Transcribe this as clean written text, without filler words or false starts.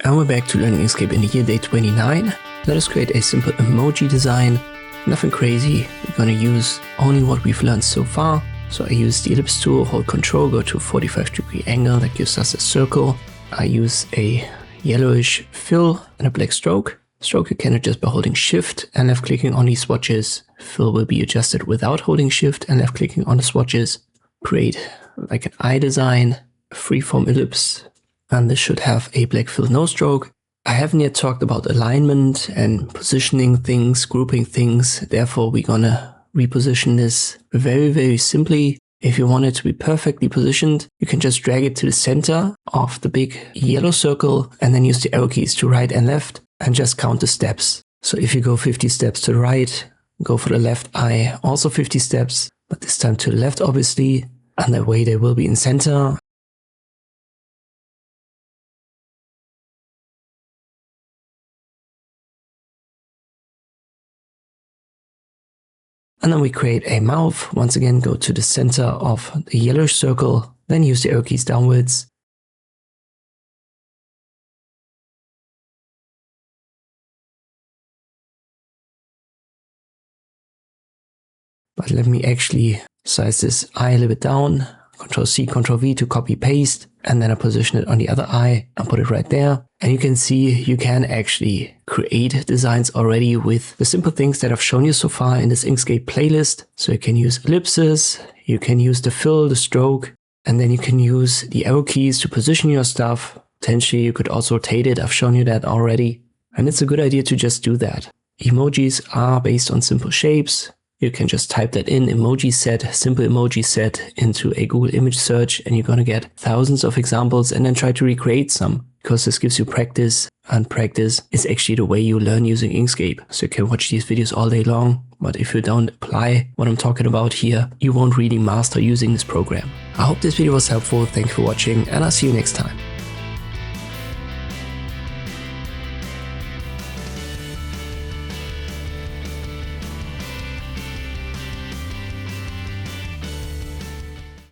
and we're back to learning Inkscape in the year day 29. Let us create a simple emoji design. Nothing crazy, we're gonna use only what we've learned so far. So I use the ellipse tool, hold Control, go to a 45-degree angle, that gives us a circle. I use a yellowish fill and a black stroke. Stroke you can adjust by holding Shift and left clicking on these swatches. Fill will be adjusted without holding Shift and left clicking on the swatches. Create like an eye design, a freeform ellipse, and this should have a black fill no stroke. I haven't yet talked about alignment and positioning things, grouping things. Therefore, we're gonna reposition this very simply. If you want it to be perfectly positioned, you can just drag it to the center of the big yellow circle and then use the arrow keys to right and left and just count the steps. So if you go 50 steps to the right, go for the left eye, also 50 steps, but this time to the left obviously, and that way they will be in center. And then we create a mouth. Once again, go to the center of the yellowish circle, then use the arrow keys downwards. But let me actually size this eye a little bit down. Control C, Control V to copy paste, and then I position it on the other eye and put it right there. And you can see you can actually create designs already with the simple things that I've shown you so far in this Inkscape playlist. So you can use ellipses, you can use the fill, the stroke, and then you can use the arrow keys to position your stuff. Potentially you could also rotate it. I've shown you that already. And it's a good idea to just do that. Emojis are based on simple shapes. You can just type that in, emoji set, simple emoji set, into a Google image search, and you're gonna get thousands of examples and then try to recreate some, because this gives you practice, and practice is actually the way you learn using Inkscape. So you can watch these videos all day long, but if you don't apply what I'm talking about here, you won't really master using this program. I hope this video was helpful, thank you for watching, and I'll see you next time.